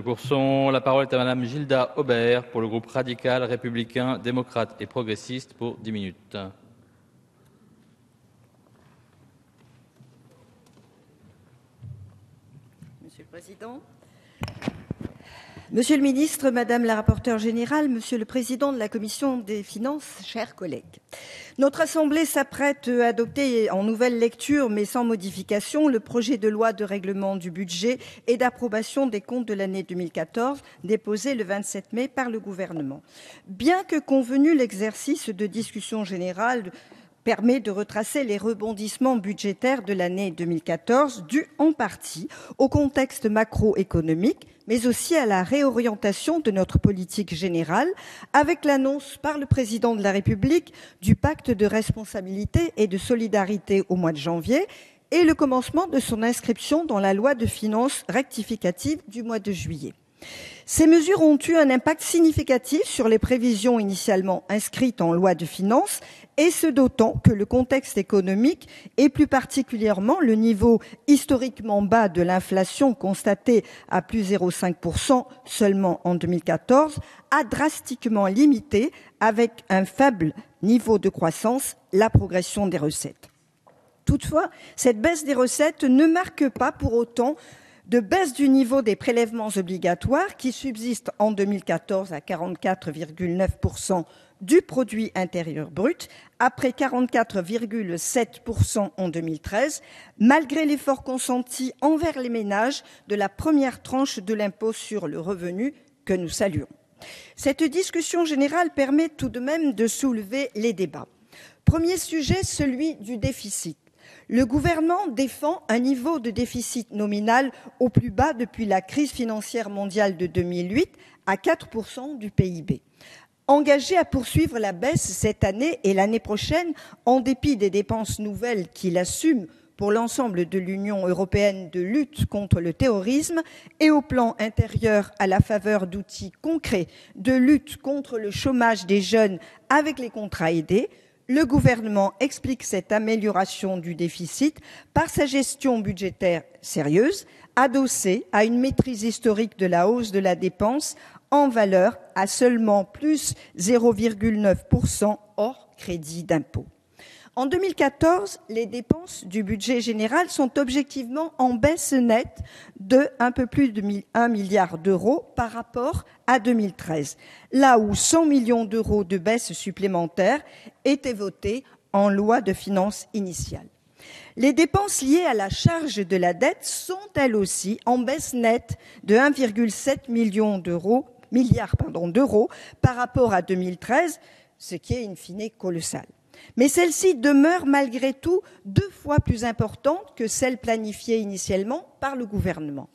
Bourson. La parole est à Madame Gilda Aubert pour le groupe radical, républicain, démocrate et progressiste pour 10 minutes. Monsieur le Président, Monsieur le Ministre, Madame la rapporteure générale, Monsieur le Président de la Commission des finances, chers collègues. Notre Assemblée s'apprête à adopter en nouvelle lecture, mais sans modification, le projet de loi de règlement du budget et d'approbation des comptes de l'année 2014, déposé le 27 mai par le gouvernement. Bien que convenu, l'exercice de discussion générale permet de retracer les rebondissements budgétaires de l'année 2014, dus en partie au contexte macroéconomique, mais aussi à la réorientation de notre politique générale, avec l'annonce par le président de la République du pacte de responsabilité et de solidarité au mois de janvier et le commencement de son inscription dans la loi de finances rectificative du mois de juillet. Ces mesures ont eu un impact significatif sur les prévisions initialement inscrites en loi de finances, et ce d'autant que le contexte économique, et plus particulièrement le niveau historiquement bas de l'inflation constaté à plus 0,5% seulement en 2014, a drastiquement limité, avec un faible niveau de croissance, la progression des recettes. Toutefois, cette baisse des recettes ne marque pas pour autant de baisse du niveau des prélèvements obligatoires qui subsiste en 2014 à 44,9% du produit intérieur brut, après 44,7% en 2013, malgré l'effort consenti envers les ménages de la première tranche de l'impôt sur le revenu que nous saluons. Cette discussion générale permet tout de même de soulever les débats. Premier sujet, celui du déficit. Le gouvernement défend un niveau de déficit nominal au plus bas depuis la crise financière mondiale de 2008 à 4% du PIB. Engagé à poursuivre la baisse cette année et l'année prochaine, en dépit des dépenses nouvelles qu'il assume pour l'ensemble de l'Union européenne de lutte contre le terrorisme et au plan intérieur à la faveur d'outils concrets de lutte contre le chômage des jeunes avec les contrats aidés, le gouvernement explique cette amélioration du déficit par sa gestion budgétaire sérieuse, adossée à une maîtrise historique de la hausse de la dépense en valeur à seulement plus 0,9% hors crédit d'impôt. En 2014, les dépenses du budget général sont objectivement en baisse nette de un peu plus de 1 milliard d'euros par rapport à 2013, là où 100 millions d'euros de baisse supplémentaire étaient votés en loi de finances initiale. Les dépenses liées à la charge de la dette sont elles aussi en baisse nette de 1,7 milliard d'euros par rapport à 2013, ce qui est in fine colossal. Mais celle-ci demeure malgré tout 2 fois plus importante que celle planifiée initialement par le gouvernement.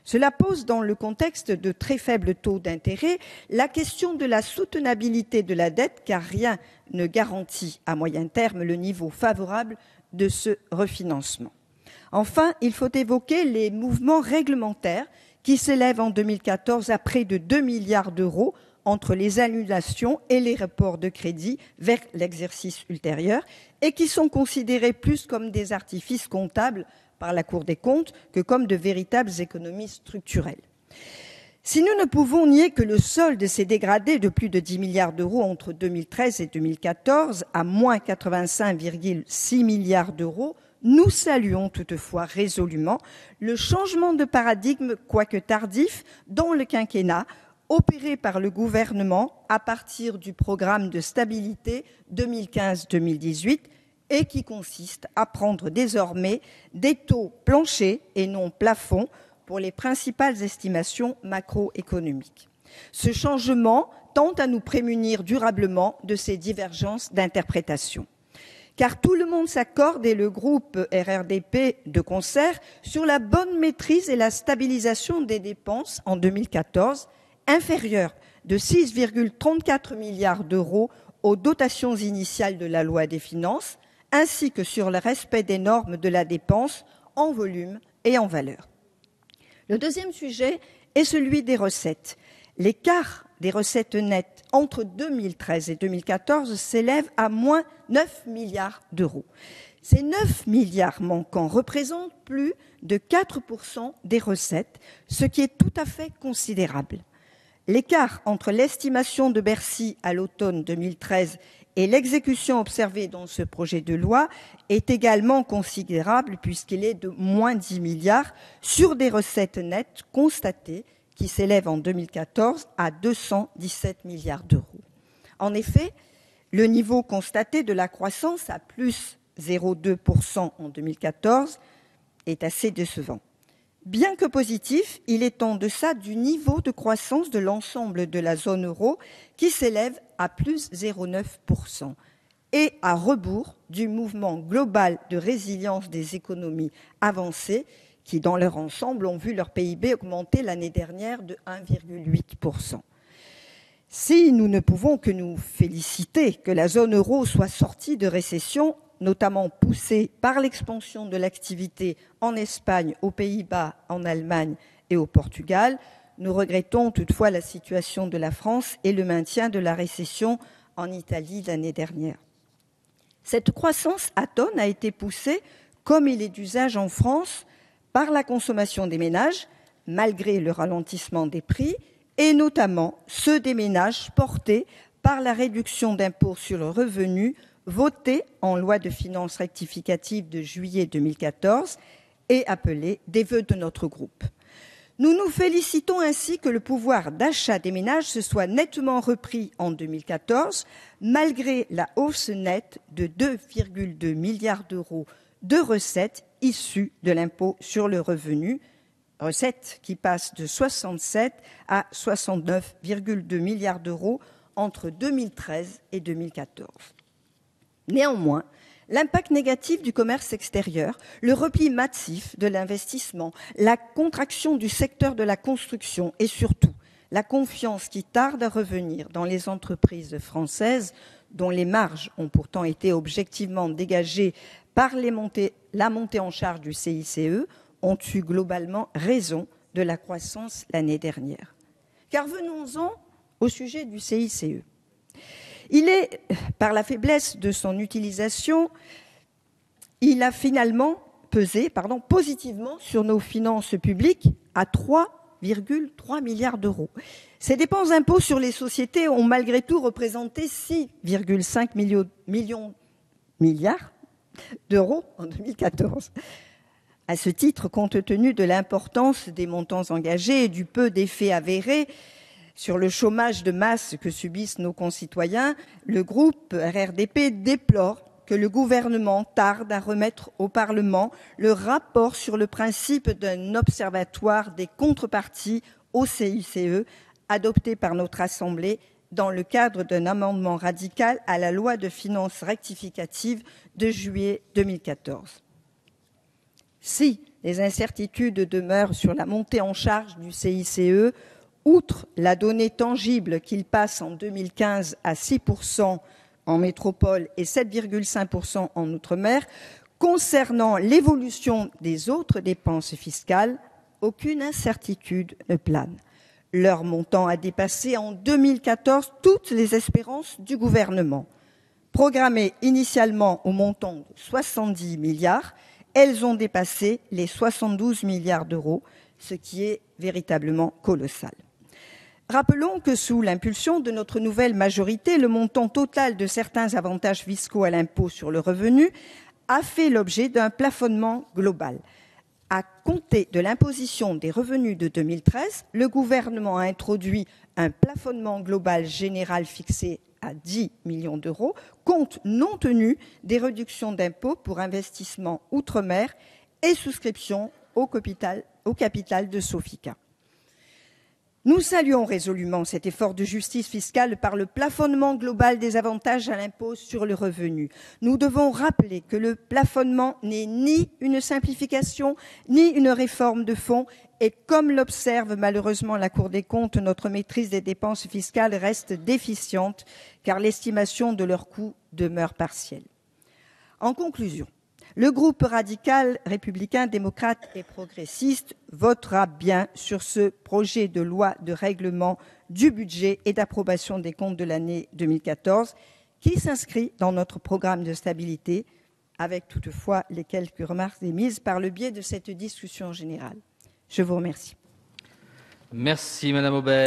Cela pose, dans le contexte de très faibles taux d'intérêt, la question de la soutenabilité de la dette, car rien ne garantit à moyen terme le niveau favorable de ce refinancement. Enfin, il faut évoquer les mouvements réglementaires qui s'élèvent en 2014 à près de 2 milliards d'euros, entre les annulations et les reports de crédit vers l'exercice ultérieur et qui sont considérés plus comme des artifices comptables par la Cour des comptes que comme de véritables économies structurelles. Si nous ne pouvons nier que le solde s'est dégradé de plus de 10 milliards d'euros entre 2013 et 2014 à moins 85,6 milliards d'euros, nous saluons toutefois résolument le changement de paradigme, quoique tardif, dans le quinquennat, opéré par le gouvernement à partir du programme de stabilité 2015-2018 et qui consiste à prendre désormais des taux planchers et non plafonds pour les principales estimations macroéconomiques. Ce changement tend à nous prémunir durablement de ces divergences d'interprétation. Car tout le monde s'accorde, et le groupe RRDP de concert, sur la bonne maîtrise et la stabilisation des dépenses en 2014, inférieure de 6,34 milliards d'euros aux dotations initiales de la loi des finances, ainsi que sur le respect des normes de la dépense en volume et en valeur. Le deuxième sujet est celui des recettes. L'écart des recettes nettes entre 2013 et 2014 s'élève à moins 9 milliards d'euros. Ces 9 milliards manquants représentent plus de 4% des recettes, ce qui est tout à fait considérable. L'écart entre l'estimation de Bercy à l'automne 2013 et l'exécution observée dans ce projet de loi est également considérable puisqu'il est de moins 10 milliards sur des recettes nettes constatées qui s'élèvent en 2014 à 217 milliards d'euros. En effet, le niveau constaté de la croissance à plus 0,2% en 2014 est assez décevant. Bien que positif, il est en deçà du niveau de croissance de l'ensemble de la zone euro qui s'élève à plus 0,9% et à rebours du mouvement global de résilience des économies avancées qui, dans leur ensemble, ont vu leur PIB augmenter l'année dernière de 1,8%. Si nous ne pouvons que nous féliciter que la zone euro soit sortie de récession, notamment poussée par l'expansion de l'activité en Espagne, aux Pays-Bas, en Allemagne et au Portugal, nous regrettons toutefois la situation de la France et le maintien de la récession en Italie l'année dernière. Cette croissance atone a été poussée, comme il est d'usage en France, par la consommation des ménages, malgré le ralentissement des prix, et notamment ceux des ménages portés par la réduction d'impôt sur le revenu votée en loi de finances rectificative de juillet 2014 et appelée des vœux de notre groupe. Nous nous félicitons ainsi que le pouvoir d'achat des ménages se soit nettement repris en 2014, malgré la hausse nette de 2,2 milliards d'euros de recettes issues de l'impôt sur le revenu, recettes qui passent de 67 à 69,2 milliards d'euros entre 2013 et 2014. Néanmoins, l'impact négatif du commerce extérieur, le repli massif de l'investissement, la contraction du secteur de la construction et surtout la confiance qui tarde à revenir dans les entreprises françaises, dont les marges ont pourtant été objectivement dégagées par la montée en charge du CICE, ont eu globalement raison de la croissance l'année dernière. Car venons-en au sujet du CICE. Il est, par la faiblesse de son utilisation, il a finalement pesé positivement sur nos finances publiques à 3,3 milliards d'euros. Ces dépenses d'impôt sur les sociétés ont malgré tout représenté 6,5 milliards d'euros en 2014. À ce titre, compte tenu de l'importance des montants engagés et du peu d'effets avérés sur le chômage de masse que subissent nos concitoyens, le groupe RRDP déplore que le gouvernement tarde à remettre au Parlement le rapport sur le principe d'un observatoire des contreparties au CICE adopté par notre Assemblée dans le cadre d'un amendement radical à la loi de finances rectificative de juillet 2014. Si les incertitudes demeurent sur la montée en charge du CICE, outre la donnée tangible qu'il passe en 2015 à 6% en métropole et 7,5% en outre-mer, concernant l'évolution des autres dépenses fiscales, aucune incertitude ne plane. Leur montant a dépassé en 2014 toutes les espérances du gouvernement. Programmées initialement au montant de 70 milliards, elles ont dépassé les 72 milliards d'euros, ce qui est véritablement colossal. Rappelons que sous l'impulsion de notre nouvelle majorité, le montant total de certains avantages fiscaux à l'impôt sur le revenu a fait l'objet d'un plafonnement global. À compter de l'imposition des revenus de 2013, le gouvernement a introduit un plafonnement global général fixé à 10 millions d'euros, compte non tenu des réductions d'impôts pour investissement outre-mer et souscription au capital de Sofica. Nous saluons résolument cet effort de justice fiscale par le plafonnement global des avantages à l'impôt sur le revenu. Nous devons rappeler que le plafonnement n'est ni une simplification, ni une réforme de fond, et comme l'observe malheureusement la Cour des comptes, notre maîtrise des dépenses fiscales reste déficiente, car l'estimation de leur coût demeure partielle. En conclusion, le groupe radical, républicain, démocrate et progressiste votera bien sur ce projet de loi de règlement du budget et d'approbation des comptes de l'année 2014 qui s'inscrit dans notre programme de stabilité avec toutefois les quelques remarques émises par le biais de cette discussion générale. Je vous remercie. Merci Madame Aubert.